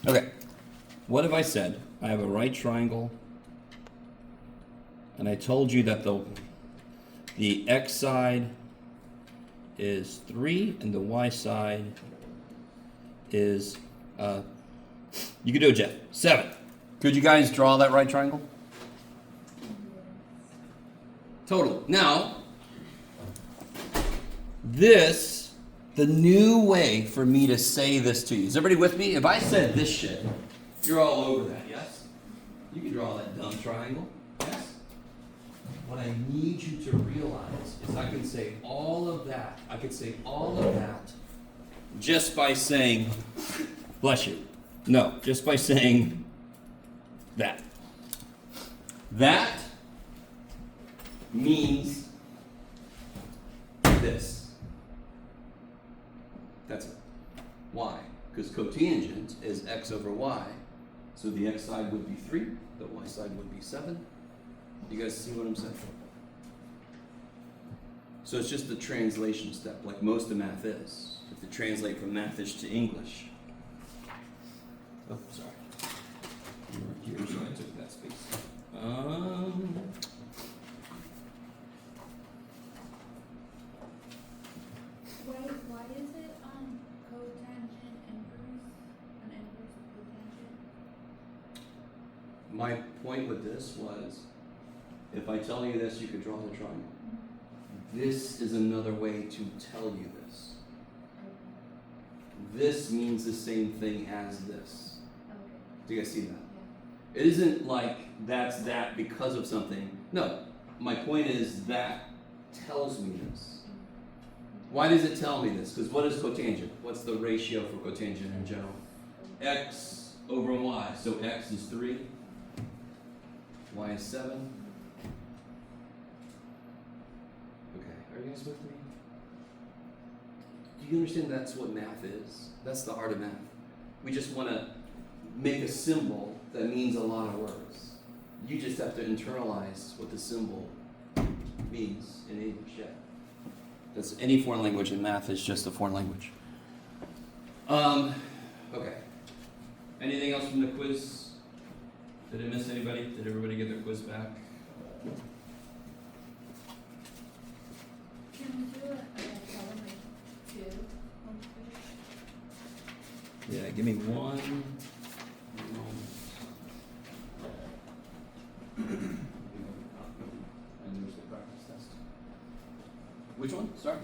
Okay. What have I said? I have a right triangle, and I told you that the x side is 3 and the y side is you could do it, Jeff. 7. Could you guys draw that right triangle? Totally. Now, this, the new way for me to say this to you. Is everybody with me? If I said this shit, you're all over that, yes? You can draw that dumb triangle, yes? What I need you to realize is I can say all of that. I could say all of that just by saying, bless you. No, just by saying that. That means this. That's it. Why? Because cotangent is x over y. So the x side would be 3, the y side would be 7. You guys see what I'm saying? So it's just the translation step, like most of math is. If you translate from Mathish to English. Oh, sorry. You were here, so I took that space. Why is it cotangent inverse? An inverse of cotangent? My point with this was, if I tell you this, you could draw the triangle. This is another way to tell you this. This means the same thing as this. Okay. Do you guys see that? Yeah. It isn't like that's that because of something. No, my point is that tells me this. Why does it tell me this? Because what is cotangent? What's the ratio for cotangent in general? X over y. So x is 3, y is 7. Okay, are you guys with me? Do you understand that's what math is? That's the art of math. We just want to make a symbol that means a lot of words. You just have to internalize what the symbol means in English. Yeah. That's any foreign language, and math is just a foreign language. Okay. Anything else from the quiz? Did I miss anybody? Did everybody get their quiz back? Can we do a column like 2 on the Yeah, give me one moment. And there's the practice test. Which one? Sorry.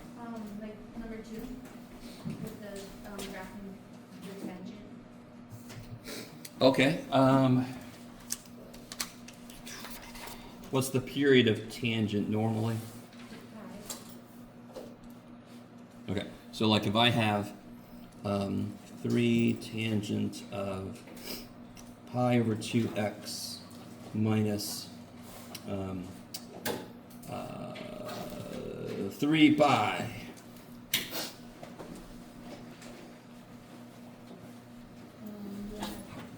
like number 2 with the graphing the tangent. Okay. What's the period of tangent normally? Okay. So like if I have 3 tangent of pi over 2x minus 3 pi.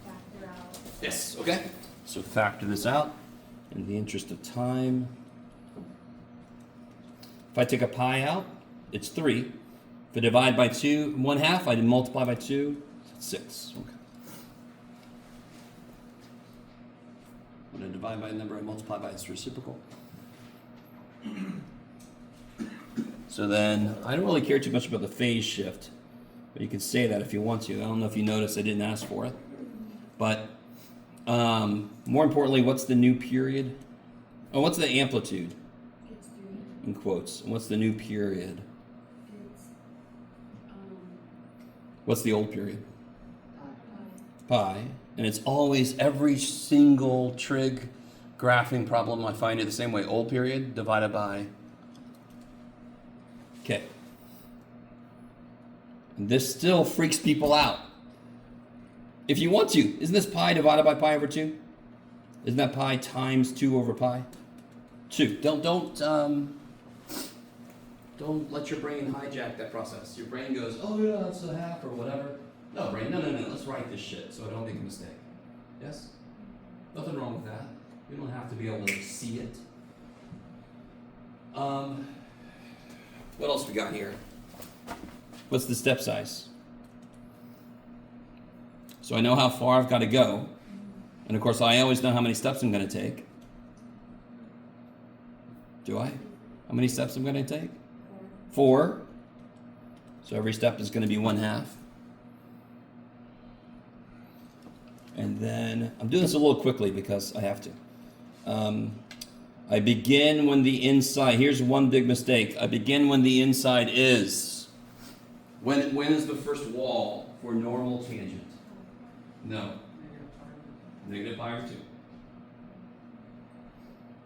Factor out. Yes, okay. So factor this out in the interest of time. If I take a pi out, it's 3. If I divide by 2, 1/2, I multiply by 2, it's 6. Okay. When I divide by a number, I multiply by its reciprocal. So then, I don't really care too much about the phase shift, but you can say that if you want to. I don't know if you noticed I didn't ask for it. But more importantly, what's the new period? Oh, what's the amplitude? It's 3. In quotes. And what's the new period? It's What's the old period? pi. Pi. And it's always every single trig graphing problem, I find it the same way. Old period divided by. Okay. And this still freaks people out. If you want to, isn't this pi divided by pi over 2? Isn't that pi times 2 over pi? 2. Don't let your brain hijack that process. Your brain goes, oh yeah, that's a half or whatever. No, brain, no. Let's write this shit so I don't make a mistake. Yes? Nothing wrong with that. You don't have to be able to see it. What else we got here? What's the step size? So I know how far I've got to go. And of course, I always know how many steps I'm going to take. Do I? How many steps I'm going to take? 4. So every step is going to be 1/2. And then, I'm doing this a little quickly because I have to. I begin when the inside, here's one big mistake. I begin when the inside is. When is the first wall for normal tangent? No. Negative pi over 2.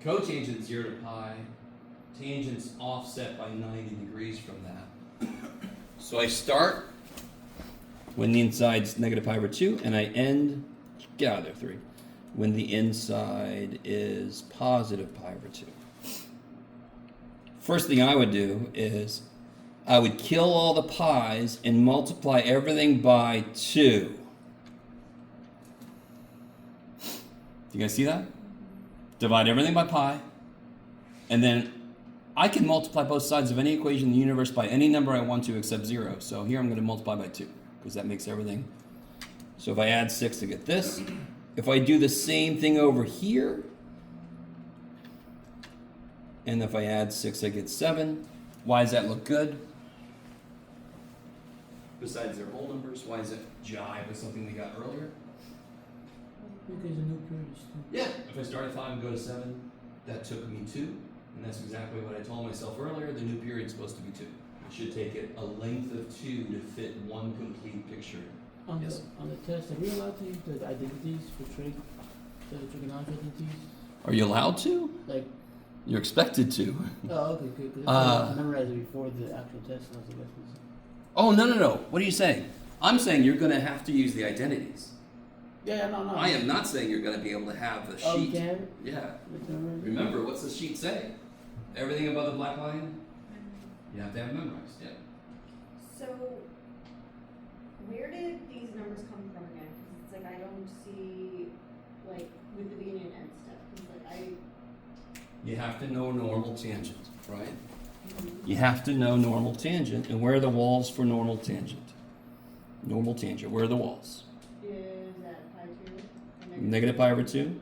Cotangent 0 to pi. Tangent's offset by 90 degrees from that. So I start when the inside's negative pi over 2, and I end, get out of there, 3, when the inside is positive pi over 2. First thing I would do is I would kill all the pi's and multiply everything by 2. You guys see that? Divide everything by pi, and then I can multiply both sides of any equation in the universe by any number I want to except 0. So here I'm going to multiply by 2 because that makes everything. So if I add 6 to get this, if I do the same thing over here, and if I add 6 I get 7, why does that look good? Besides their whole numbers, why does it jive with something we got earlier? Because the new period is 2. Yeah, if I start at 5 and go to 7, that took me 2. And that's exactly what I told myself earlier. The new period's supposed to be 2. It should take it a length of 2 to fit one complete picture. On Yes. the test, are we allowed to use the identities for trig, the trigonometry identities? Are you allowed to? Like, You're expected to. oh, okay, good. Because I memorized it before the actual test, and I was like, that's what's. Oh, no. What are you saying? I'm saying you're going to have to use the identities. Yeah, no. I am not saying you're going to be able to have the sheet. Oh, you can? Yeah. You can remember? Remember, what's the sheet say? Everything above the black line, you have to have memorized. Yeah. So, where did these numbers come from again? 'Cause it's like I don't see, like, with the beginning and end stuff. 'Cause like You have to know normal tangent, right? You have to know normal tangent, and where are the walls for normal tangent? Normal tangent, where are the walls? is that pi 2? Negative pi over 2.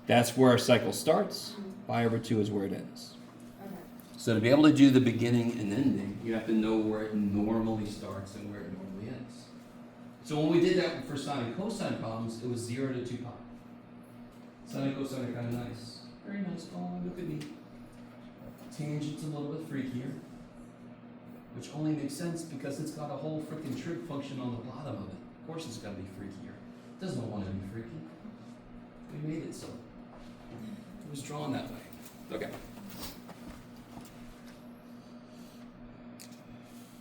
That's where our cycle starts. Pi over 2 is where it ends. Okay. So to be able to do the beginning and ending, you have to know where it normally starts and where it normally ends. So when we did that for sine and cosine problems, it was 0 to 2 pi. Sine and cosine are kind of nice. Very nice column. Look at me. Tangent's a little bit freakier, which only makes sense because it's got a whole freaking trig function on the bottom of it. Of course it's got to be freakier. It doesn't want to be freaky. We made it so. It was drawn that way. Okay.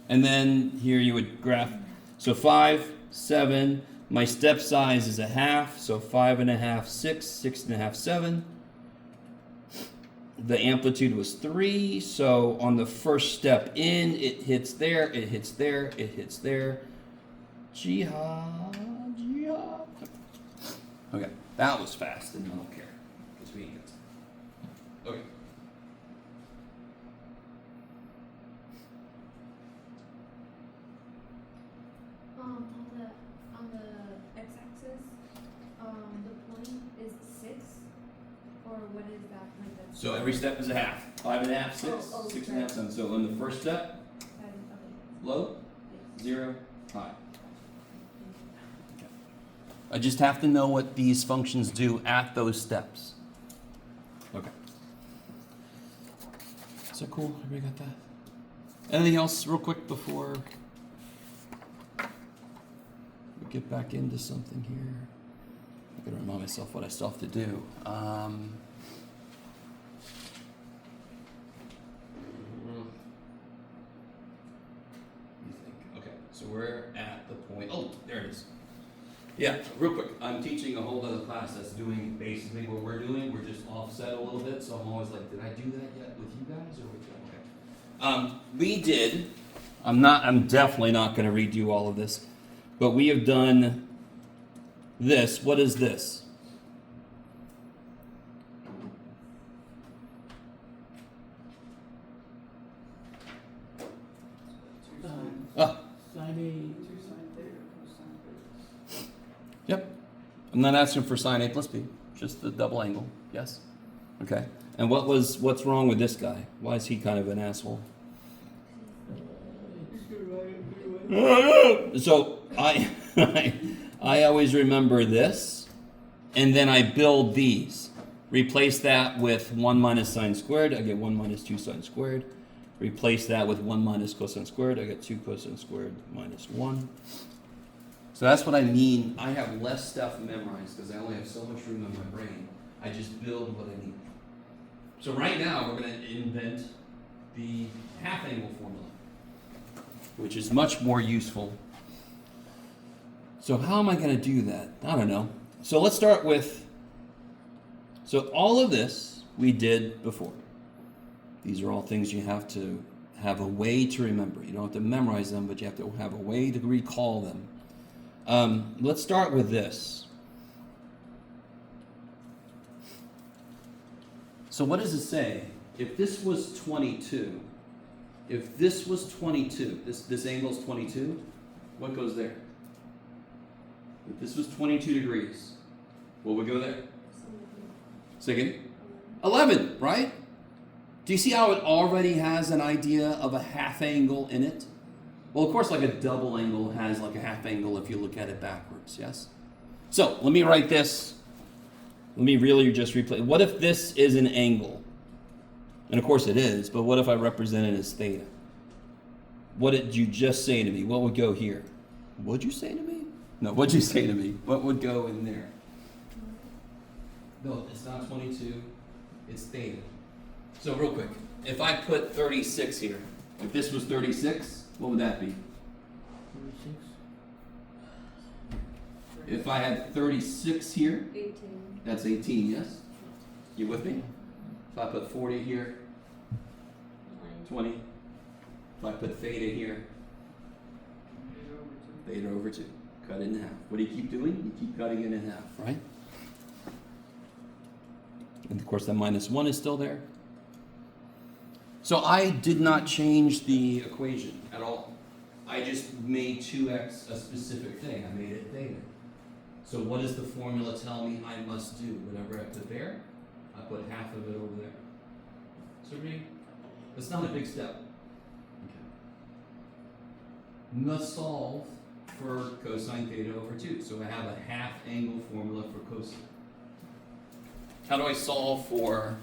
And then here you would graph. So 5, 7. My step size is 1/2. So 5 1/2, 6, 6 1/2, 7. The amplitude was 3. So on the first step in, it hits there, it hits there, it hits there. Jihad. Okay, that was fast, and I don't care because we ain't got time. Okay. On the x-axis, the point is 6, or what is that point? That's So every step is 1/2. 5 1/2, 6, Oh, 6 1/2, 7. So on the first step, low, 0, high. Okay. I just have to know what these functions do at those steps. Okay. Is that cool? Everybody got that? Anything else real quick before we get back into something here? I gotta remind myself what I still have to do. Okay, so we're at the point. Oh, there it is. Yeah, real quick. I'm teaching a whole other class that's doing basically what we're doing. We're just offset a little bit, so I'm always like, did I do that yet with you guys or with you? Okay. We did. I'm definitely not going to redo all of this, but we have done this. What is this? Sine A. Oh, Sine I'm not asking for sine A plus B, just the double angle. Yes? Okay. And what's wrong with this guy? Why is he kind of an asshole? So I always remember this, and then I build these. Replace that with 1 minus sine squared, I get 1 minus 2 sine squared. Replace that with 1 minus cosine squared, I get 2 cosine squared minus 1. So that's what I mean. I have less stuff memorized because I only have so much room in my brain. I just build what I need. So right now we're going to invent the half angle formula, which is much more useful. So how am I going to do that? I don't know. So let's start with, so all of this we did before. These are all things you have to have a way to remember. You don't have to memorize them, but you have to have a way to recall them. Let's start with this. So what does it say? If this was 22, if this was 22, this angle is 22, what goes there? If this was 22 degrees, what would go there? Say again? 11, right? Do you see how it already has an idea of a half angle in it? Well, of course, like a double angle has like a half angle if you look at it backwards, yes? So let me write this. Let me really just replay. What if this is an angle? And of course it is, but what if I represent it as theta? What did you just say to me? What would go here? What'd you say to me? No, what'd you say to me? What would go in there? No, it's not 22, it's theta. So real quick, if I put 36 here, if this was 36, what would that be? 36. If I had 36 here, 18. that's 18, yes? You with me? If I put 40 here, 20. If I put theta here, theta over 2. Cut it in half. What do you keep doing? You keep cutting it in half, right? And of course that minus 1 is still there. So I did not change the equation at all. I just made 2x a specific thing. I made it theta. So what does the formula tell me I must do? Whatever I put there, I put half of it over there. So that's not a big step. Okay. Must solve for cosine theta over 2. So I have a half angle formula for cosine. How do I solve for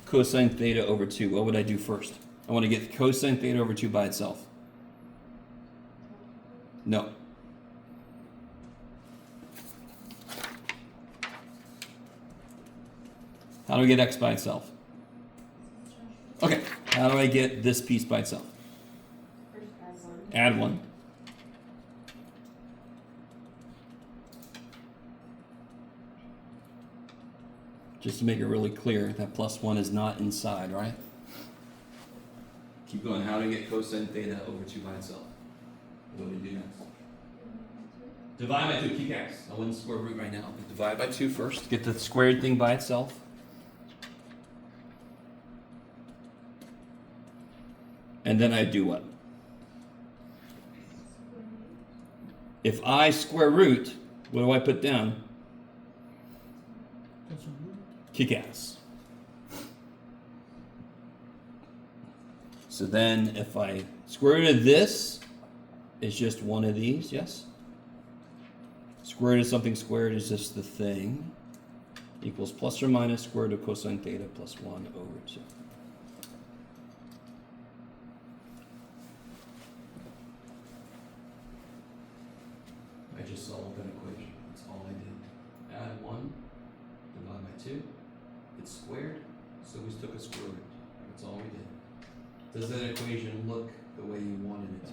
cosine theta over 2? What would I do first? I want to get cosine theta over 2 by itself. No. How do I get x by itself? Okay, how do I get this piece by itself? First Add 1. Just to make it really clear, that plus 1 is not inside, right? Keep going. How do I get cosine theta over 2 by itself? What do we do next? Divide by 2. Keep x. I wouldn't square root right now. But divide by 2 first. Get the squared thing by itself. And then I do what? If I square root, what do I put down? Kick ass. So then if I square root of this, it's just one of these, yes? Square root of something squared is just the thing. Equals plus or minus square root of cosine theta plus 1 over 2. I just solved an equation. That's all I did. Add 1, divide by 2. It's squared, so we took a square root. That's all we did. Does that equation look the way you wanted it to?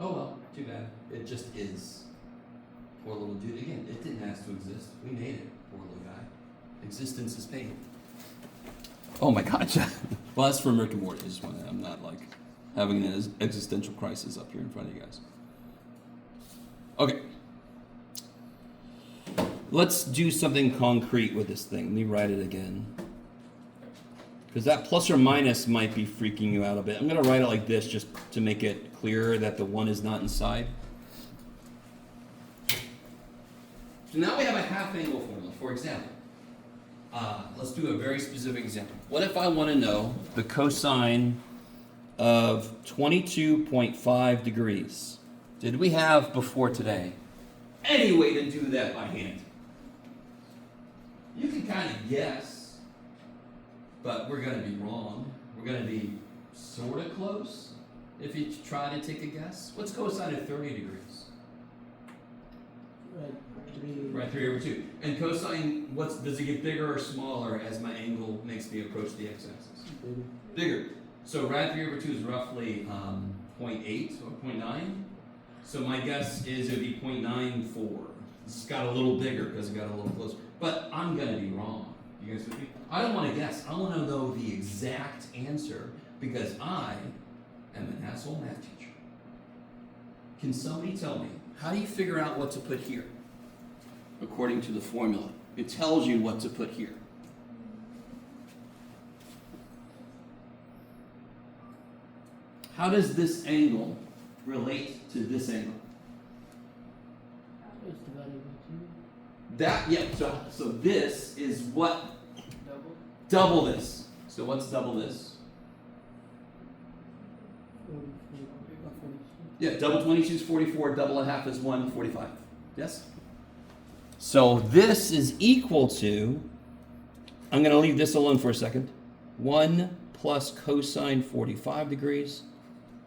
Oh well, too bad. It just is. Poor little dude. Again, it didn't ask to exist. We made it. Poor little guy. Existence is pain. Oh my God. Well, that's from Rick and Morty. I just want to, I'm not like having an existential crisis up here in front of you guys. Okay. Let's do something concrete with this thing. Let me write it again. Because that plus or minus might be freaking you out a bit. I'm going to write it like this just to make it clearer that the 1 is not inside. So now we have a half angle formula. For example, let's do a very specific example. What if I want to know the cosine of 22.5 degrees? Did we have before today any way to do that by hand? You can kind of guess, but we're going to be wrong. We're going to be sort of close if you try to take a guess. What's cosine of 30 degrees? Right, 3 over 2. And cosine, does it get bigger or smaller as my angle makes me approach the x-axis? Bigger. So rad 3 over 2 is roughly 0.8 or 0.9. So my guess is it would be 0.94. It's got a little bigger because it got a little closer. But I'm going to be wrong. You guys with me? I don't want to guess. I want to know the exact answer because I am an asshole math teacher. Can somebody tell me, how do you figure out what to put here? According to the formula. It tells you what to put here. How does this angle relate to this angle? It's divided by 2. That, yeah, so this is what? Double. Double this. So what's double this? 42. Yeah, double 22 is 44, double a half is 145. Yes? So this is equal to, I'm going to leave this alone for a second, 1 plus cosine 45 degrees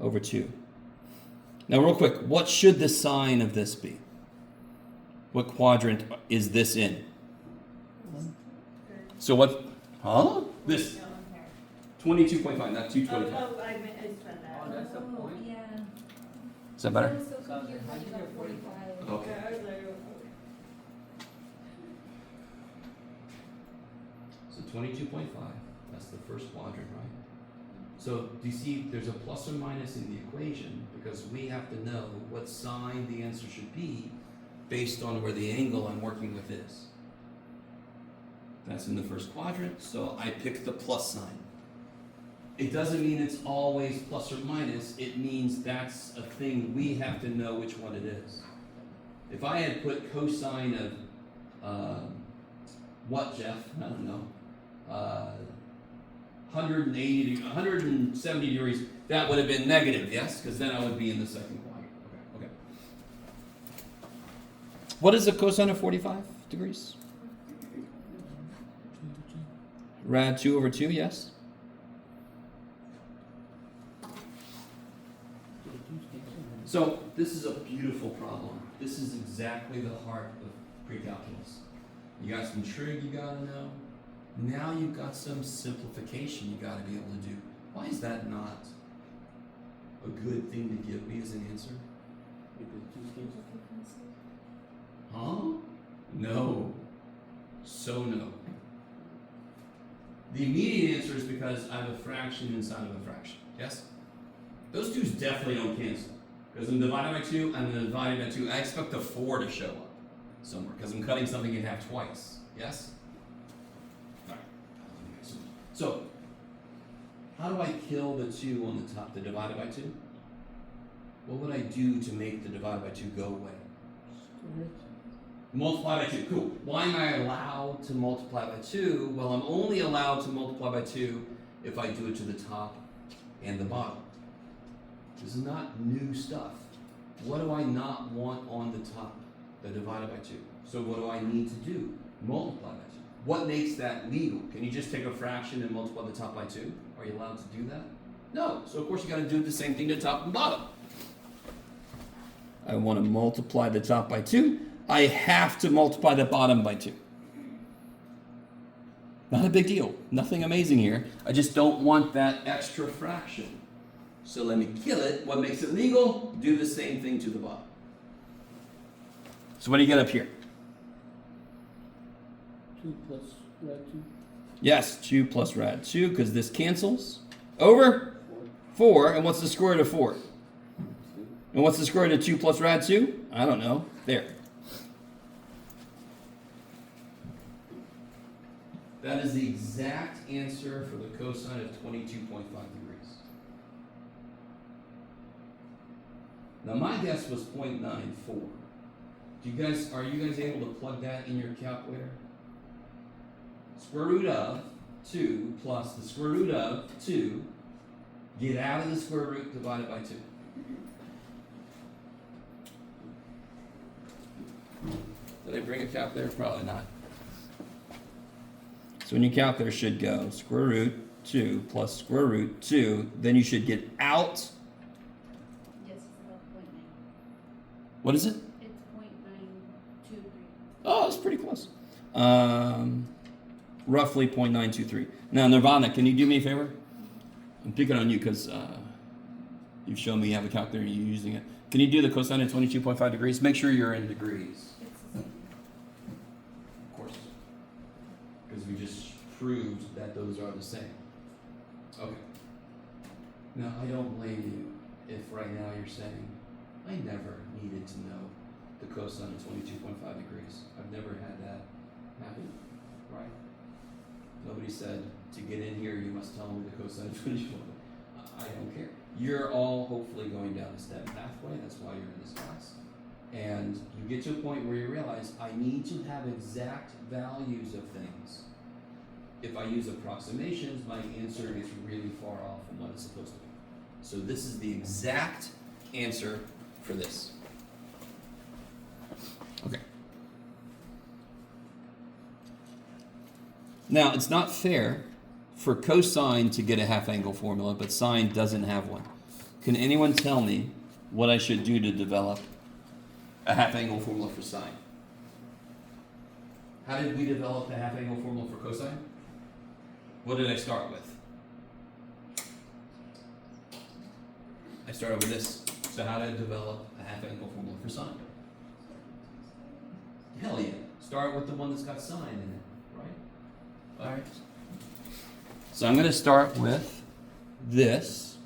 over 2. Now real quick, what should the sign of this be? What quadrant is this in? So what, This, 22.5, not 225. Oh, I meant, I spent that. Oh, that's the point. Yeah. Is that better? I was so confused when you got 45. Okay. Yeah, I was like, So 22.5, that's the first quadrant, right? So do you see there's a plus or minus in the equation because we have to know what sign the answer should be based on where the angle I'm working with is. That's in the first quadrant, so I pick the plus sign. It doesn't mean it's always plus or minus, it means that's a thing we have to know which one it is. If I had put cosine of, what, Jeff? I don't know. 170 degrees, that would have been negative, yes? Because then I would be in the second quadrant. Okay. What is the cosine of 45 degrees? Rad 2 over 2, yes? So this is a beautiful problem. This is exactly the heart of pre-calculus. You got some trig you gotta know. Now you've got some simplification you gotta be able to do. Why is that not a good thing to give me as an answer? Huh? No. So no. The immediate answer is because I have a fraction inside of a fraction. Yes? Those twos definitely don't cancel. Because I'm dividing by 2, I'm dividing by 2. I expect a 4 to show up somewhere because I'm cutting something in half twice. Yes? Alright. So, how do I kill the 2 on the top, the divided by 2? What would I do to make the divided by 2 go away? Multiply by 2. Cool. Why am I allowed to multiply by 2? Well, I'm only allowed to multiply by 2 if I do it to the top and the bottom. This is not new stuff. What do I not want on the top? The divided by 2. So what do I need to do? Multiply by 2. What makes that legal? Can you just take a fraction and multiply the top by 2? Are you allowed to do that? No. So of course you got to do the same thing to top and bottom. I want to multiply the top by 2. I have to multiply the bottom by 2. Not a big deal. Nothing amazing here. I just don't want that extra fraction. So let me kill it. What makes it legal? Do the same thing to the bottom. So what do you get up here? 2 plus rad 2. Yes, 2 plus rad 2, because this cancels. Over? 4. And what's the square root of 4? And what's the square root of 2 plus rad 2? I don't know. There. That is the exact answer for the cosine of 22.5 degrees. Now my guess was 0.94. Are you guys able to plug that in your calculator? Square root of 2 plus the square root of 2, get out of the square root divided by 2. Did I bring a calculator? Probably not. So when your calculator should go square root 2 plus square root 2, then you should get out. Yes, it's about 0.9. What is it? It's 0.923. Oh, it's pretty close. Roughly 0.923. Now, Nirvana, can you do me a favor? I'm picking on you because you've shown me you have a calculator and you're using it. Can you do the cosine of 22.5 degrees? Make sure you're in degrees. It's the same. Of course. Because we just proved that those are the same. Okay. Now, I don't blame you if right now you're saying, I never needed to know the cosine of 22.5 degrees. I've never had that happen, right? Nobody said, to get in here, you must tell me the cosine of 22.5. I don't care. You're all hopefully going down a STEM pathway. That's why you're in this class. And you get to a point where you realize, I need to have exact values of things. If I use approximations, my answer gets really far off from what it's supposed to be. So this is the exact answer for this. Okay. Now, it's not fair for cosine to get a half-angle formula, but sine doesn't have one. Can anyone tell me what I should do to develop a half-angle formula for sine? How did we develop the half-angle formula for cosine? What did I start with? I started with this. So how did I develop a half-angle formula for sine? Hell yeah. Start with the one that's got sine in it, right? Alright. So I'm going to start with this.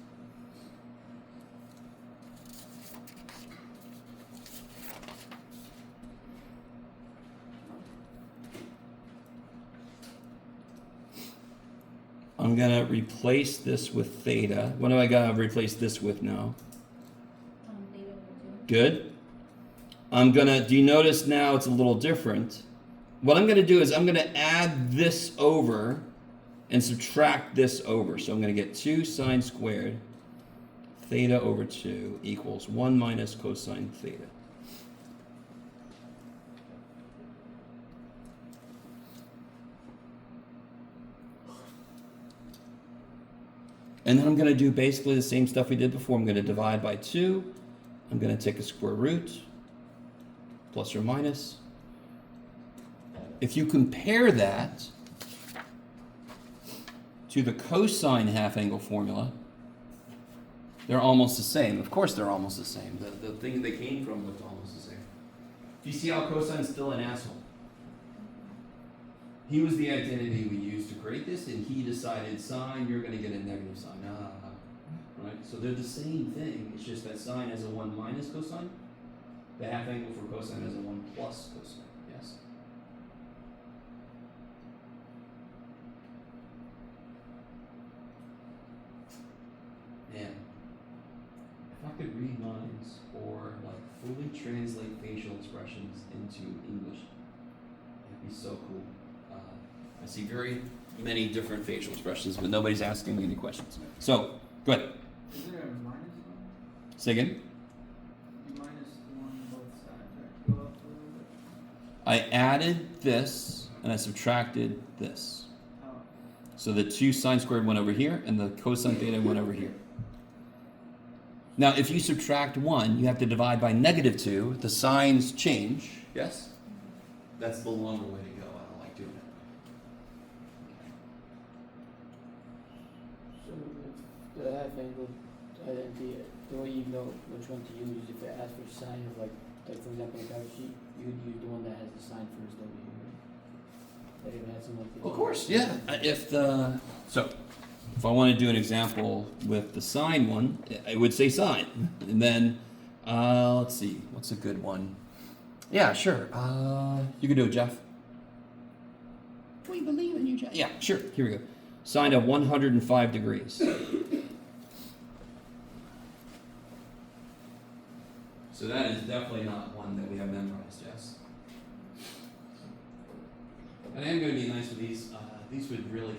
I'm going to replace this with theta. What do I got to replace this with now? Theta over 2. Good. I'm going to, do you notice now it's a little different? What I'm going to do is I'm going to add this over and subtract this over. So I'm going to get 2 sine squared theta over 2 equals 1 minus cosine theta. And then I'm going to do basically the same stuff we did before. I'm going to divide by 2. I'm going to take a square root, plus or minus. If you compare that to the cosine half-angle formula, they're almost the same. Of course they're almost the same. The thing they came from looked almost the same. Do you see how cosine's still an asshole? He was the identity we used to create this, and he decided sine, you're going to get a negative sign. Right? So they're the same thing. It's just that sine has a 1 minus cosine. The half angle for cosine has a 1 plus cosine. Yes? Man, if I could read minds or like fully translate facial expressions into English, it'd be so cool. I see very many different facial expressions, but nobody's asking me any questions. So, go ahead. Is there a minus one? Say again? Minus one on both sides, right? Go up a little bit. I added this and I subtracted this. Oh. So the 2 sine squared went over here and the cosine theta went over here. Now, if you subtract 1, you have to divide by negative 2. The signs change. Yes? That's the longer way to go. I don't like doing it. So if the half angle identity, the way you know which one to use, if it asks for sign of like for example, in the cover sheet, you would use the one that has the sign first over here, right? That even has some like Of course, yeah. If I want to do an example with the sine one, I would say sine. And then, let's see, what's a good one? Yeah, sure. You can do it, Jeff. We believe in you, Jeff. Yeah, sure. Here we go. Sine of 105 degrees. So that is definitely not one that we have memorized, yes? And I am going to be nice with these. These would really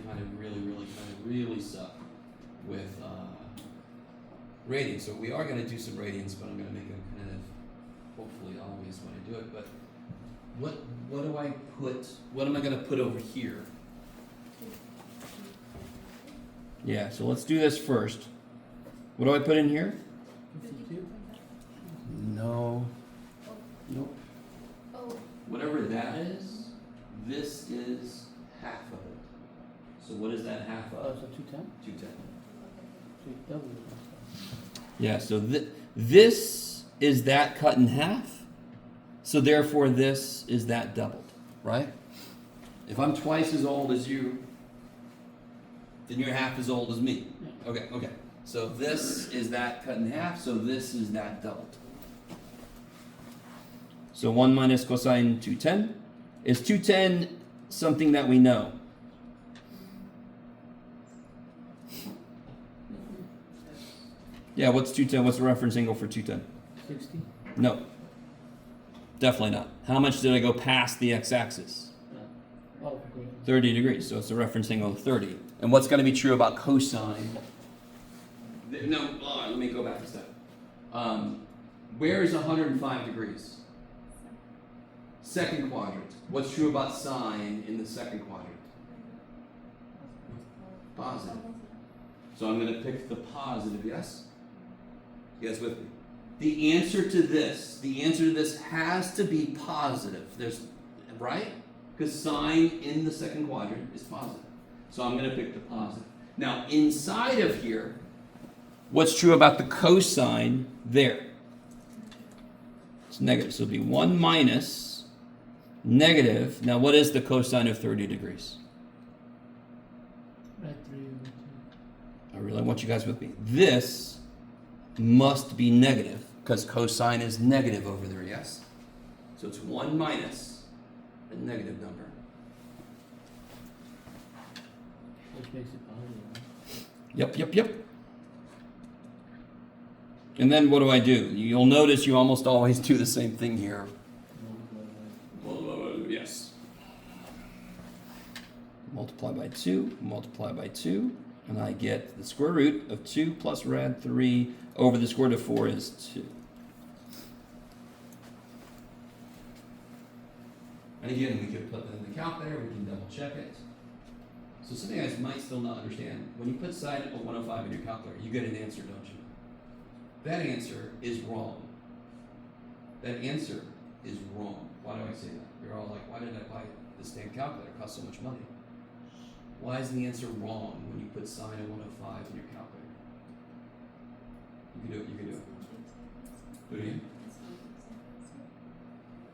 really suck with ratings. So we are going to do some ratings, but I'm going to make them kind of, hopefully always when I do it. But what do I put, what am I going to put over here? Yeah, so let's do this first. What do I put in here? 52? No. Nope. Oh, Whatever that is, this is half of it. So what is that half Oh, of? so 210? 210. So you double it. Yeah, so this is that cut in half. So therefore this is that doubled, right? If I'm twice as old as you, then you're half as old as me. Yeah. Okay. So this is that cut in half, so this is that doubled. So 1 minus cosine 210. Is 210 something that we know? Yeah, what's 210? What's the reference angle for 210? 60? No. Definitely not. How much did I go past the x-axis? Yeah. Oh, okay. 30 degrees, so it's a reference angle of 30. And what's going to be true about cosine? No, let me go back a step. Where is 105 degrees? Second quadrant. What's true about sine in the second quadrant? Positive. So I'm going to pick the positive, yes? You guys with me? The answer to this has to be positive. Right? Because sine in the second quadrant is positive. So I'm going to pick the positive. Now, inside of here, what's true about the cosine there? It's negative. So it'll be 1 minus negative. Now, what is the cosine of 30 degrees? Right, 3 over 2. I really want you guys with me. This must be negative because cosine is negative over there, yes? So it's 1 minus a negative number. Which makes it positive. Yep. And then what do I do? You'll notice you almost always do the same thing here. Yes. Multiply by 2, and I get the square root of 2 plus rad 3 over the square root of 4 is 2. And again, we could put that in the calculator, we can double check it. So some of you guys might still not understand. When you put sine of 105 in your calculator, you get an answer, don't you? That answer is wrong. That answer is wrong. Why do I say that? You're all like, why did I buy this damn calculator? It costs so much money. Why is the answer wrong when you put sine of 105 in your calculator? You can do it. Do it again.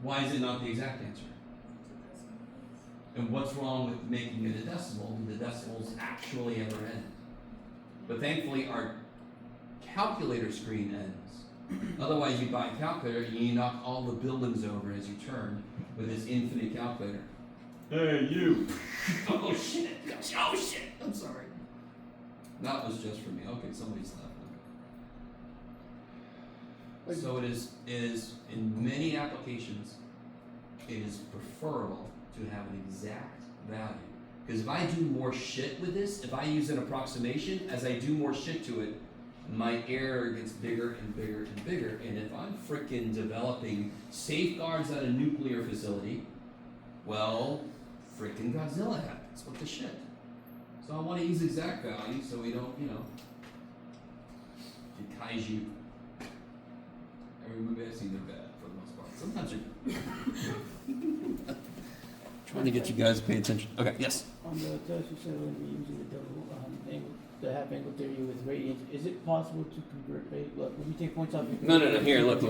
Why is it not the exact answer? And what's wrong with making it a decimal when the decimals actually ever end? But thankfully our calculator screen ends. Otherwise you buy a calculator and you knock all the buildings over as you turn with this infinite calculator. Hey, you! Oh shit! I'm sorry. That was just for me. Okay, somebody's left. So it is in many applications, it is preferable to have an exact value. Because if I do more shit with this, if I use an approximation, as I do more shit to it, my error gets bigger and bigger and bigger. And if I'm frickin' developing safeguards at a nuclear facility, well, frickin' Godzilla happens. What the shit? So I want to use exact value so we don't, get kaiju. Every movie I've seen, they're bad for the most part. Sometimes they're trying to get you guys to pay attention. Okay, yes. On the test, you said when we're using the double angle, the half angle theory with radians, is it possible to convert look, when we take points off? No. Here, look.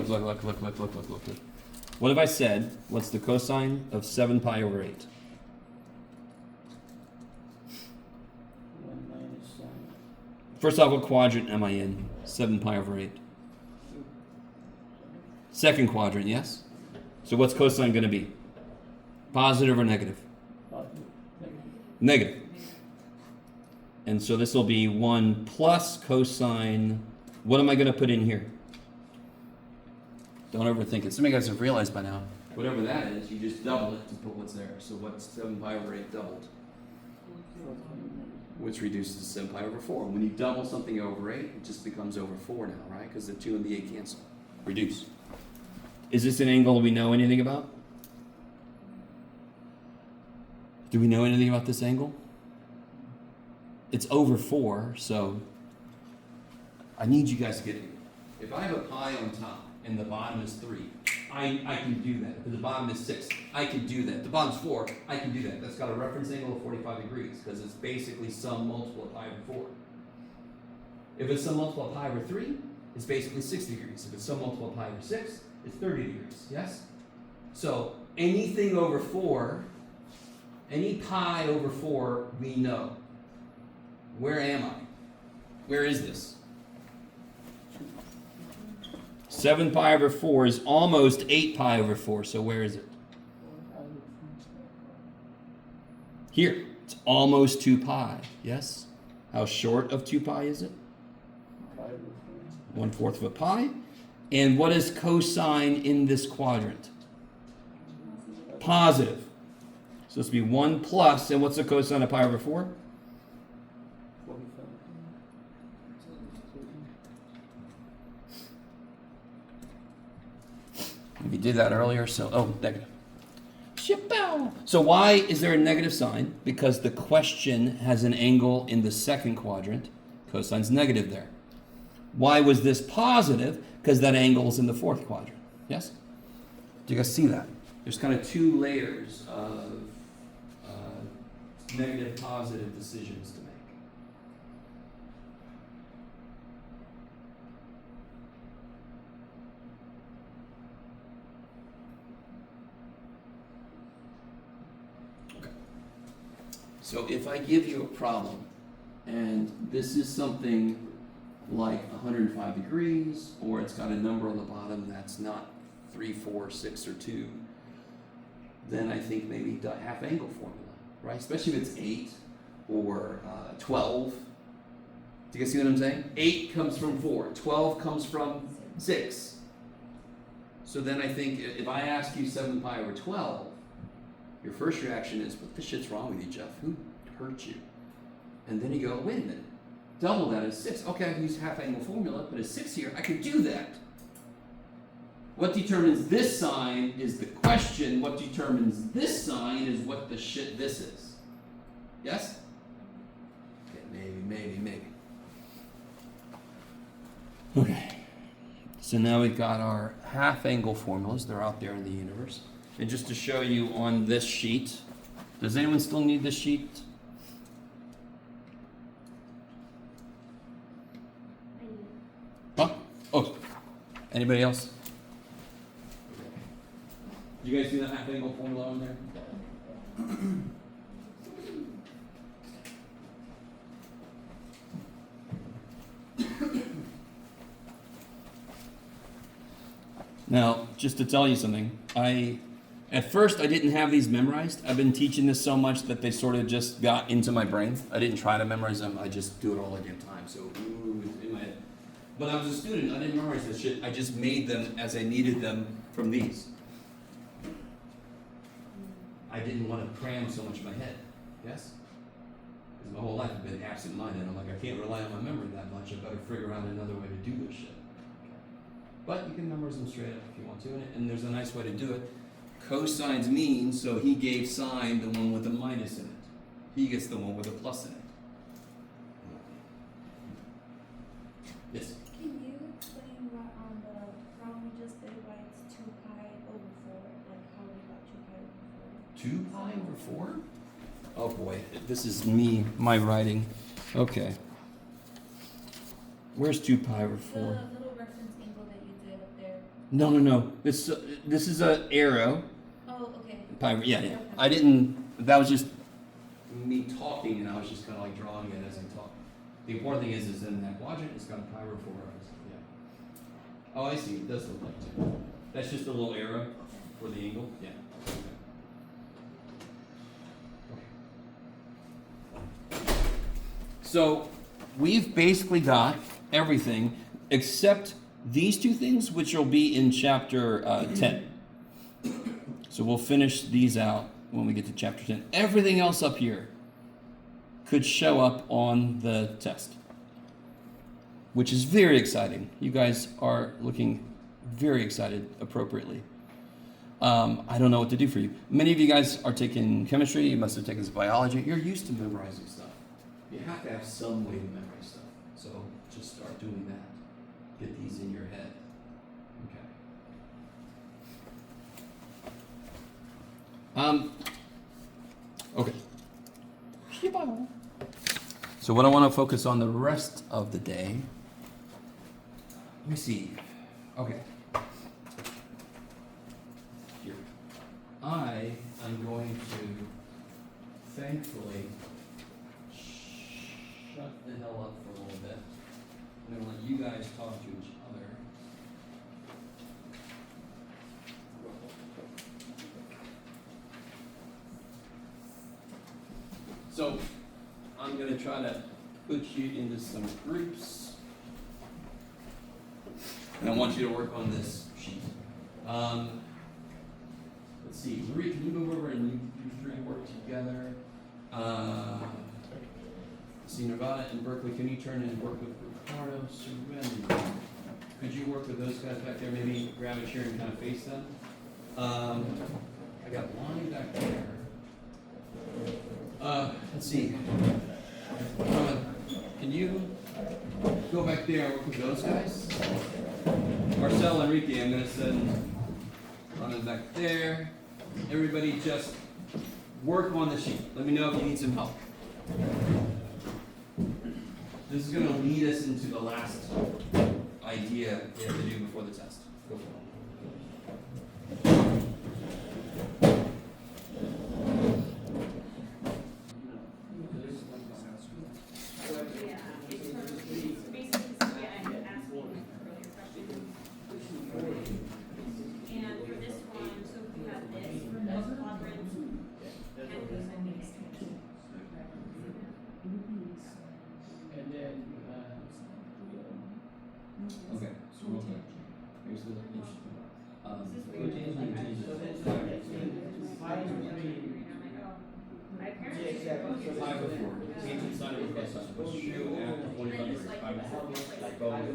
What have I said? What's the cosine of 7 pi over 8? 1 minus sine. First off, what quadrant am I in? 7 pi over 8. Second quadrant, yes? So what's cosine going to be? Positive or negative? Positive. Negative. And so this will be 1 plus cosine. What am I going to put in here? Don't overthink it. Some of you guys have realized by now, whatever that is, you just double it to put what's there. So what's 7 pi over 8 doubled? Which reduces to 7 pi over 4. When you double something over 8, it just becomes over 4 now, right? Because the 2 and the 8 cancel. Reduce. Is this an angle we know anything about? Do we know anything about this angle? It's over 4, so I need you guys to get it. If I have a pi on top and the bottom is 3, I can do that. If the bottom is 6, I can do that. If the bottom's 4, I can do that. That's got a reference angle of 45 degrees because it's basically some multiple of pi over 4. If it's some multiple of pi over 3, it's basically 60 degrees. If it's some multiple of pi over 6, it's 30 degrees. Yes? So anything over 4, any pi over 4, we know. Where am I? Where is this? 7 pi over 4 is almost 8 pi over 4, so where is it? Here. It's almost 2 pi, yes? How short of 2 pi is it? 1/4 of a pi. And what is cosine in this quadrant? Positive. So it's to be 1 plus, and what's the cosine of pi over 4? We did that earlier, so, negative. So why is there a negative sign? Because the question has an angle in the second quadrant. Cosine's negative there. Why was this positive? Because that angle is in the fourth quadrant. Yes? Do you guys see that? There's kind of 2 layers of negative, positive decisions to make. So if I give you a problem, and this is something like 105 degrees, or it's got a number on the bottom that's not 3, 4, 6, or 2, then I think maybe half angle formula, right? Especially if it's 8 or 12. Do you guys see what I'm saying? 8 comes from 4, 12 comes from 6. So then I think if I ask you 7 pi over 12, your first reaction is, what the shit's wrong with you, Jeff? Who hurt you? And then you go, wait a minute. Double that is 6. Okay, I can use half angle formula, but it's 6 here. I can do that. What determines this sign is the question. What determines this sign is what the shit this is. Yes? Okay, maybe. Okay. So now we've got our half angle formulas. They're out there in the universe. And just to show you on this sheet, does anyone still need this sheet? Huh? Oh, anybody else? Did you guys see the half angle formula on there? Now, just to tell you something, at first, I didn't have these memorized. I've been teaching this so much that they sort of just got into my brain. I didn't try to memorize them. I just do it all the damn time. So, it's in my head. When I was a student, I didn't memorize this shit. I just made them as I needed them from these. I didn't want to cram so much in my head. Yes? Because my whole life I've been absent-minded. I'm like, I can't rely on my memory that much. I better figure out another way to do this shit. But you can memorize them straight up if you want to. And there's a nice way to do it. Cosine's mean, so he gave sine the one with a minus in it. He gets the one with a plus in it. Yes? Can you explain what on the problem we just did why it's 2 pi over 4? Like how we got 2 pi over 4? 2 pi over 4? Oh boy, this is my writing. Okay. Where's 2 pi over 4? The little reference angle that you did up there. No. This is an arrow. Oh, okay. Pi, yeah. I didn't. That was just me talking, and I was just kind of like drawing it as I talk. The important thing is in that quadrant, it's got a pi over 4 reference. Yeah. Oh, I see. It does look like 2. That's just a little arrow for the angle. Yeah. Okay. So we've basically got everything except these two things, which will be in chapter 10. So we'll finish these out when we get to chapter 10. Everything else up here could show up on the test, which is very exciting. You guys are looking very excited appropriately. I don't know what to do for you. Many of you guys are taking chemistry. You must have taken some biology. You're used to memorizing stuff. You have to have some way to memorize stuff. So just start doing that. Get these in your head. Okay. So what I want to focus on the rest of the day. Let me see. Okay. Here. I am going to thankfully shut the hell up for a little bit. I'm going to let you guys talk to each other. So I'm going to try to put you into some groups. And I want you to work on this sheet. Let's see, Marie, can you move over and you three work together? See, Nevada and Berkeley, can you turn and work with Ricardo, Surrender? Could you work with those guys back there? Maybe grab a chair and kind of face them. I got Lonnie back there. Let's see. Can you go back there and work with those guys? Marcel, Enrique, I'm going to send Ronald back there. Everybody just work on the sheet. Let me know if you need some help. This is going to lead us into the last idea we have to do before the test. Go for it. Okay, so real quick, here's the five or four. Tangent sine of cosine. What's true after 45 degrees? 5 or 4.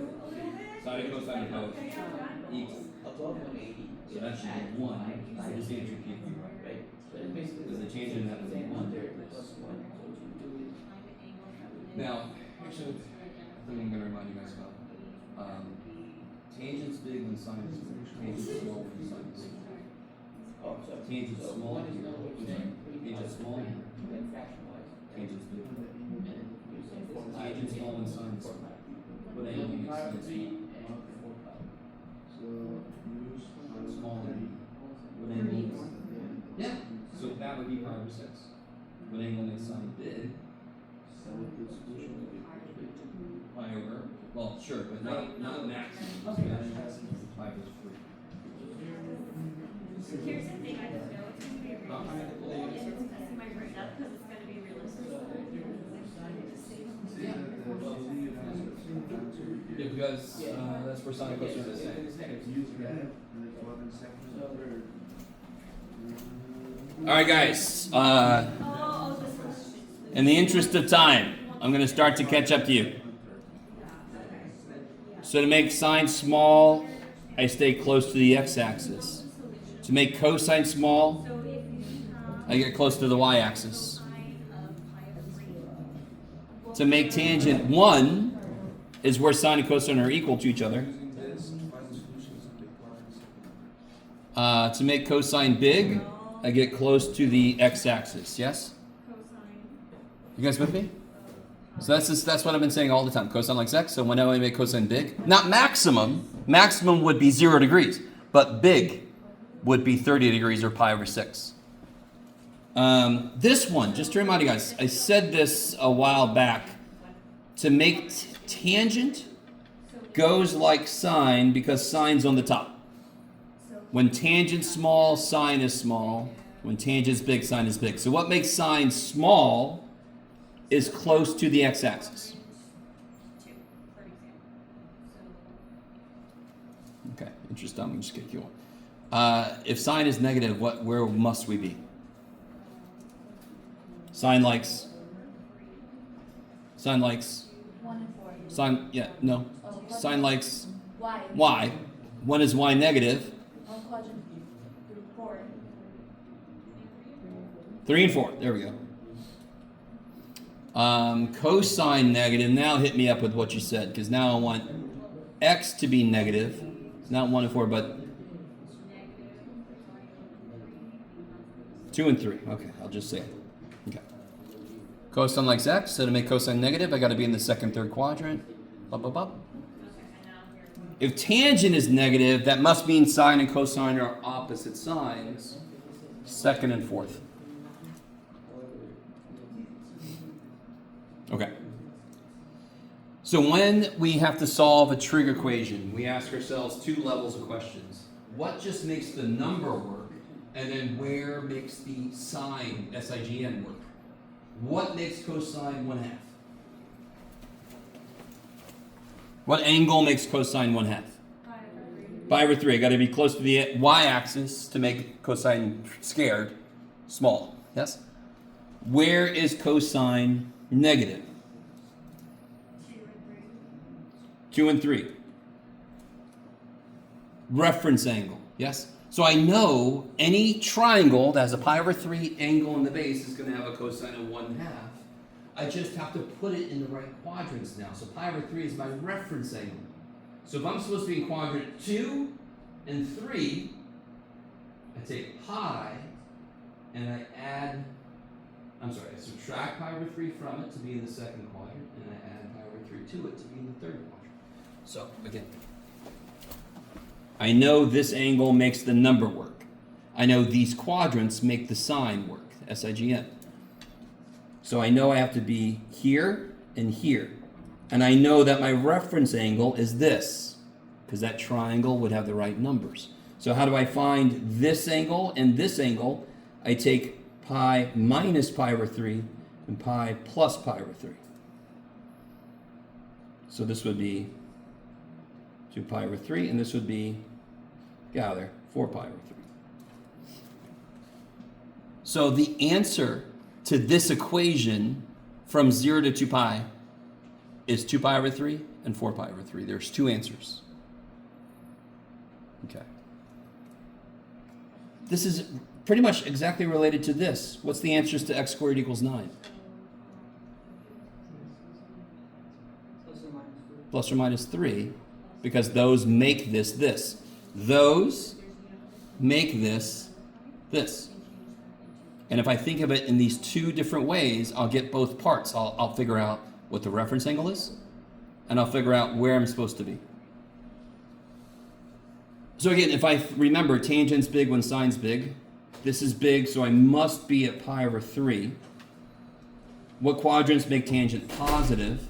Sine of cosine of both equal. So that should be 1. So this answer can't be right. Because the tangent happens to be 1 there. Now, here's something I'm going to remind you guys about. Tangent's big when sine is big. Tangent's small when sine is big. Tangent's small here. Tangent's small here. Tangent's big. Tangent's small when sine is big. What angle makes sine small? Small here. What angle? Yeah. So that would be pi over 6. What angle makes sine big? Pi over. Well, sure, but not maximum. Pi over 3. Here's the thing I just know it's going to be realistic. And it's messing my brain up because it's going to be realistic. Yeah, because that's where sine cosine is. All right, guys. In the interest of time, I'm going to start to catch up to you. So to make sine small, I stay close to the x-axis. To make cosine small, I get close to the y-axis. To make tangent 1 is where sine and cosine are equal to each other. To make cosine big, I get close to the x-axis. Yes? You guys with me? So that's what I've been saying all the time. Cosine likes x, so whenever I make cosine big, not maximum, maximum would be 0 degrees, but big would be 30 degrees or pi over 6. This one, just to remind you guys, I said this a while back. To make tangent goes like sine because sine's on the top. When tangent's small, sine is small. When tangent's big, sine is big. So what makes sine small is close to the x-axis. Interest done, we just get going. If sine is negative, where must we be? Sine likes. 1 and 4. Sine, yeah, no. Oh, Sine likes y. y. When is y negative? Quadrant 4. 3 and 4. There we go. Cosine negative. Now hit me up with what you said, because now I want x to be negative. It's not 1 and 4, but 2 and 3. Okay, I'll just say it. Okay. Cosine likes x, so to make cosine negative, I got to be in the second, third quadrant. Bop, bop, bop. If tangent is negative, that must mean sine and cosine are opposite signs. Second and fourth. Okay. So when we have to solve a trig equation, we ask ourselves two levels of questions. What just makes the number work? And then where makes the sign, S-I-G-N, work? What makes cosine 1/2? What angle makes cosine 1/2? Pi over 3. I got to be close to the y-axis to make cosine scared small. Yes? Where is cosine negative? 2 and 3. Reference angle. Yes? So I know any triangle that has a pi over 3 angle in the base is going to have a cosine of 1/2. I just have to put it in the right quadrants now. So pi over 3 is my reference angle. So if I'm supposed to be in quadrant 2 and 3, I take pi and I subtract pi over 3 from it to be in the second quadrant, and I add pi over 3 to it to be in the third quadrant. So again, I know this angle makes the number work. I know these quadrants make the sign work, S-I-G-N. So I know I have to be here and here. And I know that my reference angle is this, because that triangle would have the right numbers. So how do I find this angle and this angle? I take pi minus pi over 3 and pi plus pi over 3. So this would be 2 pi over 3, and this would be, get out of there, 4 pi over 3. So the answer to this equation from 0 to 2 pi is 2 pi over 3 and 4 pi over 3. There's two answers. Okay. This is pretty much exactly related to this. What's the answers to x squared equals 9? Plus or minus 3, because those make this. Those make this. And if I think of it in these two different ways, I'll get both parts. I'll figure out what the reference angle is, and I'll figure out where I'm supposed to be. So again, if I remember, tangent's big when sine's big. This is big, so I must be at pi over 3. What quadrants make tangent positive?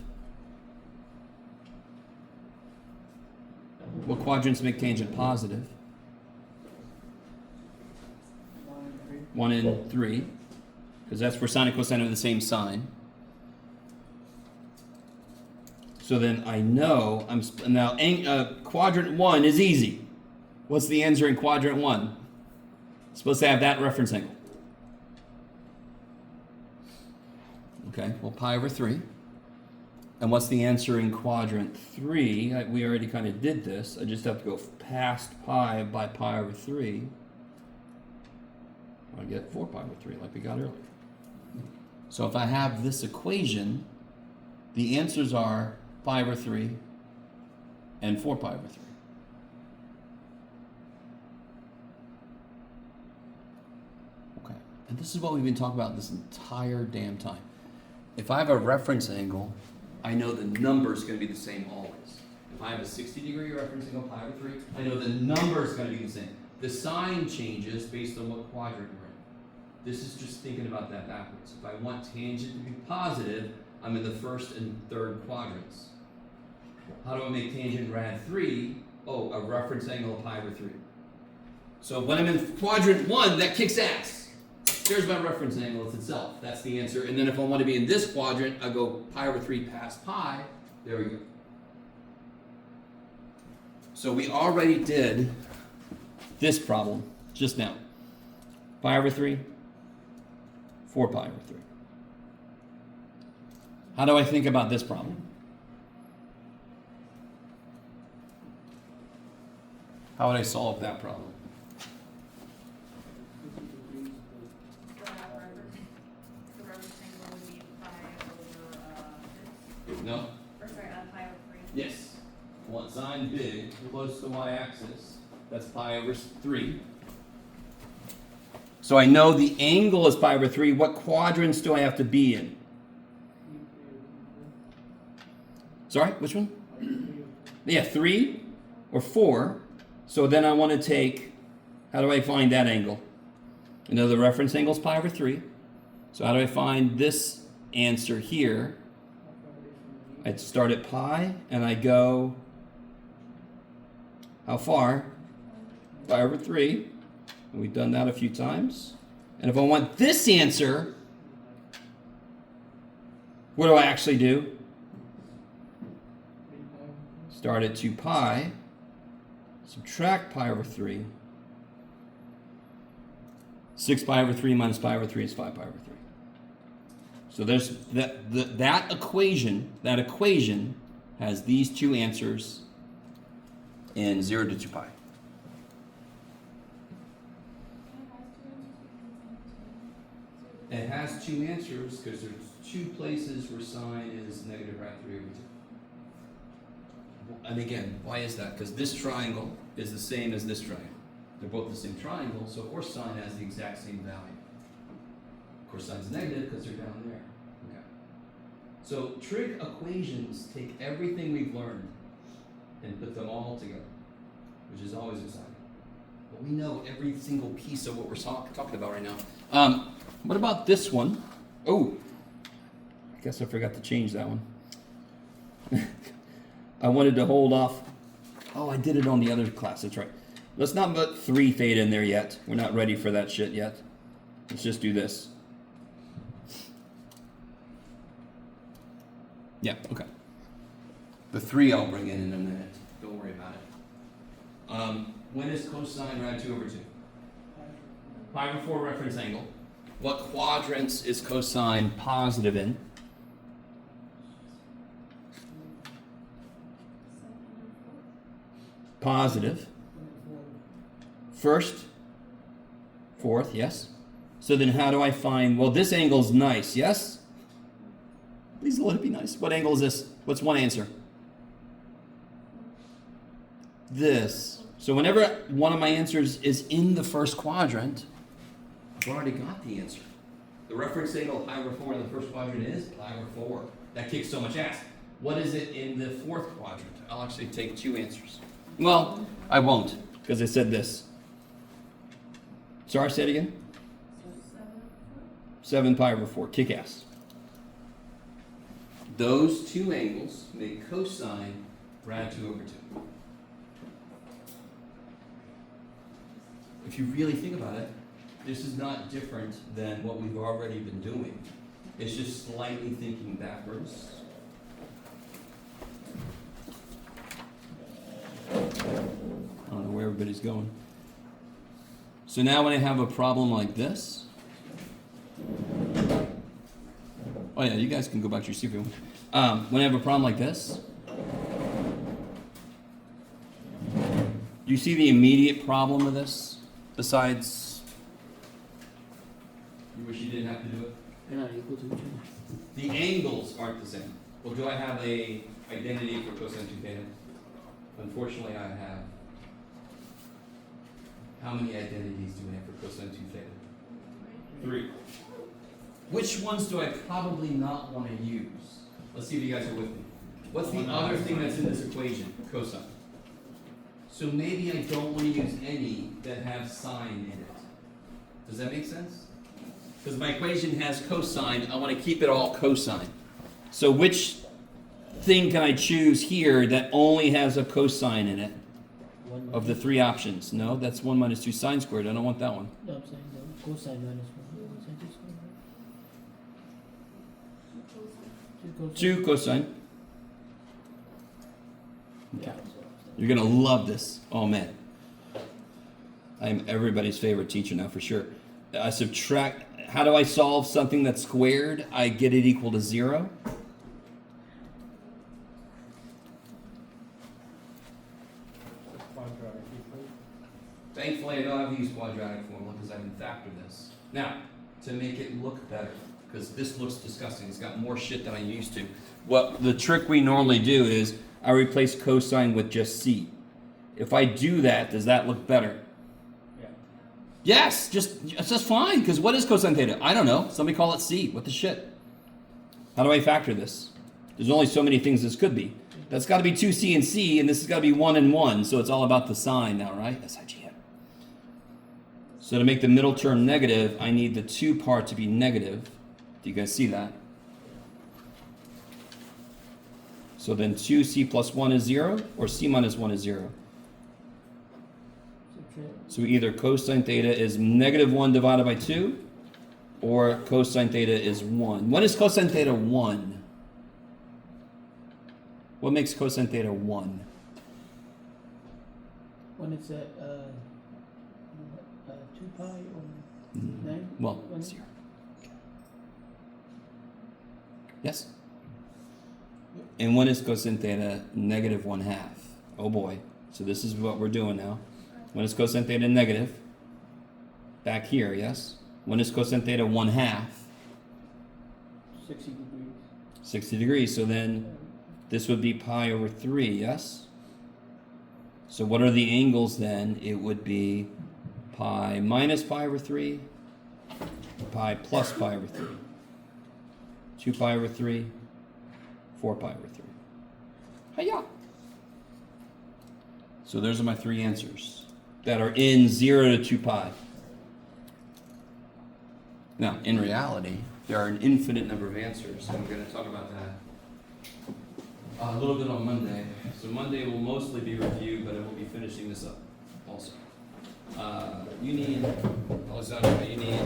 What quadrants make tangent positive? 1 and 3, because that's where sine and cosine are the same sign. So then I know quadrant 1 is easy. What's the answer in quadrant 1? It's supposed to have that reference angle. Okay, well, pi over 3. And what's the answer in quadrant 3? We already kind of did this. I just have to go past pi by pi over 3. I get 4 pi over 3 like we got earlier. So if I have this equation, the answers are pi over 3 and 4 pi over 3. Okay, and this is what we've been talking about this entire damn time. If I have a reference angle, I know the number is going to be the same always. If I have a 60-degree reference angle, pi over 3, I know the number is going to be the same. The sign changes based on what quadrant we're in. This is just thinking about that backwards. If I want tangent to be positive, I'm in the first and third quadrants. How do I make tangent rad 3? Oh, a reference angle of pi over 3. So when I'm in quadrant 1, that kicks ass. There's my reference angle, it's itself. That's the answer. And then if I want to be in this quadrant, I go pi over 3 past pi. There we go. So we already did this problem just now. Pi over 3, 4 pi over 3. How do I think about this problem? How would I solve that problem? The reference angle would be pi over this. No? Or sorry, pi over 3. Yes. I want sine big close to the y-axis. That's pi over 3. So I know the angle is pi over 3. What quadrants do I have to be in? Sorry, which one? Yeah, 3 or 4. So then I want to take, how do I find that angle? I know the reference angle is pi over 3. So how do I find this answer here? I'd start at pi and I go, how far? Pi over 3. And we've done that a few times. And if I want this answer, what do I actually do? Start at 2 pi, subtract pi over 3. 6 pi over 3 minus pi over 3 is 5 pi over 3. So there's that equation has these two answers in 0 to 2 pi. It has two answers because there's two places where sine is negative rad 3 over 2. And again, why is that? Because this triangle is the same as this triangle. They're both the same triangle, so of course sine has the exact same value. Of course sine's negative because they're down there. Okay. So trig equations take everything we've learned and put them all together, which is always exciting. But we know every single piece of what we're talking about right now. What about this one? Oh, I guess I forgot to change that one. I wanted to hold off. Oh, I did it on the other class. That's right. Let's not put 3 theta in there yet. We're not ready for that shit yet. Let's just do this. Yeah, okay. The 3 I'll bring in a minute. Don't worry about it. When is cosine rad 2 over 2? Pi over 4 reference angle. What quadrants is cosine positive in? Positive. First, fourth, yes. So then how do I find, well, this angle's nice, yes? Please let it be nice. What angle is this? What's one answer? This. So whenever one of my answers is in the first quadrant, I've already got the answer. The reference angle pi over 4 in the first quadrant is pi over 4. That kicks so much ass. What is it in the fourth quadrant? I'll actually take 2 answers. Well, I won't, because I said this. Sorry, say it again? 7 pi over 4. Kick ass. Those 2 angles make cosine rad 2 over 2. If you really think about it, this is not different than what we've already been doing. It's just slightly thinking backwards. I don't know where everybody's going. So now when I have a problem like this, oh yeah, you guys can go back to your seat if you want. When I have a problem like this, do you see the immediate problem of this? Besides, you wish you didn't have to do it? They're not equal to each other. The angles aren't the same. Well, do I have a identity for cosine 2 theta? Unfortunately, I have. How many identities do we have for cosine 2 theta? 3. Which ones do I probably not want to use? Let's see if you guys are with me. What's the other thing that's in this equation? Cosine. So maybe I don't want to use any that have sine in it. Does that make sense? Because my equation has cosine, I want to keep it all cosine. So which thing can I choose here that only has a cosine in it? Of the 3 options? No, that's 1 minus 2 sine squared. I don't want that one. No, I'm saying no. Cosine minus 1. 2 cosine. Yeah. You're gonna love this. Oh man. I am everybody's favorite teacher now for sure. I subtract, how do I solve something that's squared? I get it equal to 0. Quadratic equation. Thankfully, I don't have to use quadratic formula because I can factor this. Now, to make it look better, because this looks disgusting. It's got more shit than I used to. What the trick we normally do is I replace cosine with just c. If I do that, does that look better? Yeah. Yes, it's just fine, because what is cosine theta? I don't know. Somebody call it c. What the shit? How do I factor this? There's only so many things this could be. That's got to be 2c and c, and this has got to be 1 and 1, so it's all about the sign now, right? S-I-G-N. So to make the middle term negative, I need the 2 part to be negative. Do you guys see that? So then 2c plus 1 is 0, or c minus 1 is 0. So either cosine theta is negative 1 divided by 2, or cosine theta is 1. When is cosine theta 1? What makes cosine theta 1? When it's at 2 pi or 9? Well, When- 0. Yes? And when is cosine theta negative 1/2? Oh boy. So this is what we're doing now. When is cosine theta negative? Back here, yes? When is cosine theta 1/2? 60 degrees. 60 degrees. So then this would be pi over 3, yes? So what are the angles then? It would be pi minus pi over 3, pi plus pi over 3, 2 pi over 3, 4 pi over 3. Hiya! So those are my 3 answers that are in 0 to 2 pi. Now, in reality, there are an infinite number of answers, and I'm going to talk about that a little bit on Monday. So Monday will mostly be review, but I will be finishing this up also. You need, Alexandra, you need,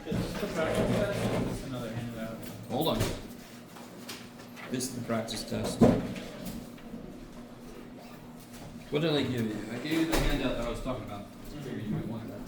Just the practice test, just another handout. hold on. This is the practice test. What did I give you? I gave you the handout that I was talking about. I figured you might want that.